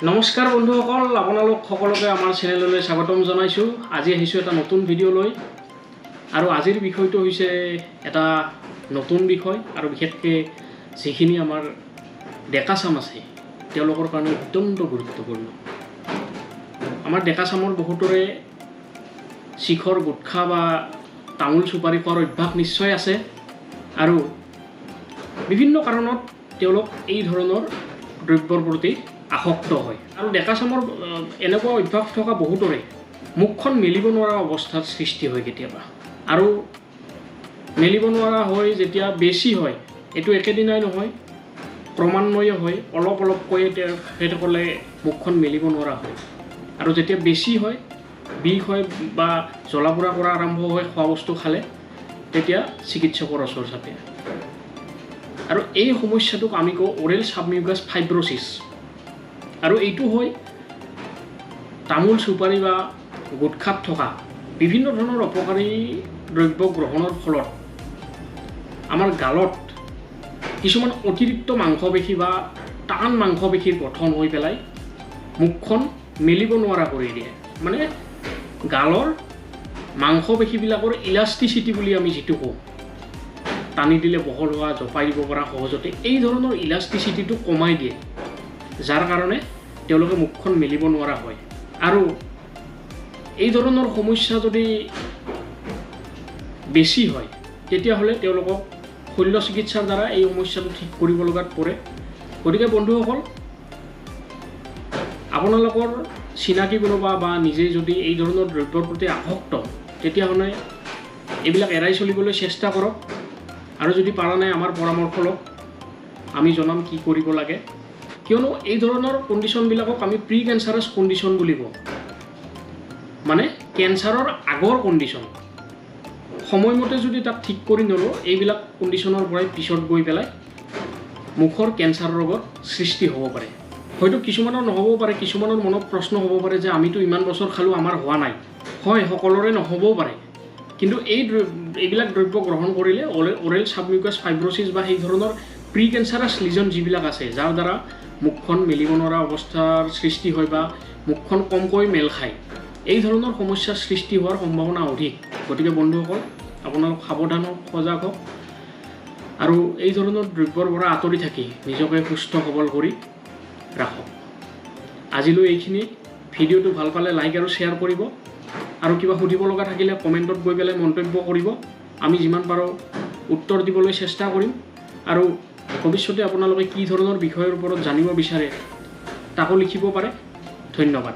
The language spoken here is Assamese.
নমস্কাৰ বন্ধুসকল, আপোনালোক সকলোকে আমাৰ চেনেললৈ স্বাগতম জনাইছোঁ। আজি আহিছোঁ এটা নতুন ভিডিঅ' লৈ আৰু আজিৰ বিষয়টো হৈছে এটা নতুন বিষয় আৰু বিশেষকৈ যিখিনি আমাৰ ডেকা চাম আছে তেওঁলোকৰ কাৰণে অত্যন্ত গুৰুত্বপূৰ্ণ। আমাৰ ডেকা চামৰ বহুতৰে শিখৰ গুটখা বা তামোল চুপাৰি খোৱাৰ অভ্যাস নিশ্চয় আছে আৰু বিভিন্ন কাৰণত তেওঁলোক এই ধৰণৰ দ্ৰব্যৰ প্ৰতি আসক্ত হয় আৰু ডেকা চামৰ এনেকুৱা অভ্যাস থকা বহুতৰে মুখখন মেলিব নোৱাৰা অৱস্থাৰ সৃষ্টি হয় কেতিয়াবা। আৰু মেলিব নোৱাৰা হয় যেতিয়া বেছি হয়, এইটো একেদিনাই নহয়, ক্ৰমান্বয়ে হয়, অলপ অলপকৈ তেখেতসকলে মুখখন মেলিব নোৱাৰা হয়। আৰু যেতিয়া বেছি হয়, বিষ হয় বা জ্বলা পোৰা কৰা আৰম্ভ হয় খোৱা বস্তু খালে, তেতিয়া চিকিৎসকৰ ওচৰ চাপে। আৰু এই সমস্যাটোক আমি কওঁ অৰেল সাবমিউকাছ ফাইব্ৰ'চিছ। আৰু এইটো হয় তামোল চুপাৰি বা গুটখাত থকা বিভিন্ন ধৰণৰ অপকাৰী দ্ৰব্য গ্ৰহণৰ ফলত আমাৰ গালত কিছুমান অতিৰিক্ত মাংসপেশী বা টান মাংসপেশীৰ গঠন হৈ পেলাই মুখখন মেলিব নোৱাৰা কৰি দিয়ে। মানে গালৰ মাংসপেশীবিলাকৰ ইলাষ্টিচিটি বুলি আমি যিটো কওঁ, টানি দিলে বহল হোৱা, জপাই দিব পৰা সহজতে, এই ধৰণৰ ইলাষ্টিচিটিটো কমাই দিয়ে, যাৰ কাৰণে তেওঁলোকে মুখখন মেলিব নোৱাৰা হয়। আৰু এই ধৰণৰ সমস্যা যদি বেছি হয় তেতিয়াহ'লে তেওঁলোকক শল্য চিকিৎসাৰ দ্বাৰা এই সমস্যাটো ঠিক কৰিব লগাত পৰে। গতিকে বন্ধুসকল, আপোনালোকৰ চিনাকি কোনোবা বা নিজে যদি এই ধৰণৰ দ্ৰব্যৰ প্ৰতি আসক্ত, তেতিয়াহ'লে এইবিলাক এৰাই চলিবলৈ চেষ্টা কৰক আৰু যদি পাৰা নাই আমাৰ পৰামৰ্শ লওক, আমি জনাম কি কৰিব লাগে। কিয়নো এই ধৰণৰ কণ্ডিশ্যনবিলাকক আমি প্ৰি কেঞ্চাৰাছ কণ্ডিশ্যন বুলি কওঁ, মানে কেঞ্চাৰৰ আগৰ কণ্ডিশ্যন। সময়মতে যদি তাক ঠিক কৰি নলওঁ, এইবিলাক কণ্ডিশ্যনৰ পৰাই পিছত গৈ পেলাই মুখৰ কেঞ্চাৰ ৰোগৰ সৃষ্টি হ'ব পাৰে। হয়তো কিছুমানৰ নহ'বও পাৰে, কিছুমানৰ মনত প্ৰশ্ন হ'ব পাৰে যে আমিতো ইমান বছৰ খালোঁ, আমাৰ হোৱা নাই। হয়, সকলোৰে নহ'বও পাৰে, কিন্তু এইবিলাক দ্ৰব্য গ্ৰহণ কৰিলে অৰেল সাবমিউকাছ ফাইব্ৰ'চিছ বা সেই ধৰণৰ প্ৰি কেঞ্চাৰাছ লিজন যিবিলাক আছে, যাৰ দ্বাৰা মুখখন মেলিব নোৱাৰা অৱস্থাৰ সৃষ্টি হয় বা মুখখন কমকৈ মেল খায়, এই ধৰণৰ সমস্যাৰ সৃষ্টি হোৱাৰ সম্ভাৱনা অধিক। গতিকে বন্ধুসকল, আপোনালোক সাৱধান হওক, সজাগ হওক আৰু এই ধৰণৰ দ্ৰব্যৰ পৰা আঁতৰি থাকি নিজকে সুস্থ সবল কৰি ৰাখক। আজিলৈ এইখিনি। ভিডিঅ'টো ভাল পালে লাইক আৰু শ্বেয়াৰ কৰিব আৰু কিবা সুধিব লগা থাকিলে কমেণ্টত গৈ পেলাই মন্তব্য কৰিব। আমি যিমান পাৰোঁ উত্তৰ দিবলৈ চেষ্টা কৰিম আৰু ভৱিষ্যতে আপোনালোকে কি ধৰণৰ বিষয়ৰ ওপৰত জানিব বিচাৰে তাকো লিখিব পাৰে। ধন্যবাদ।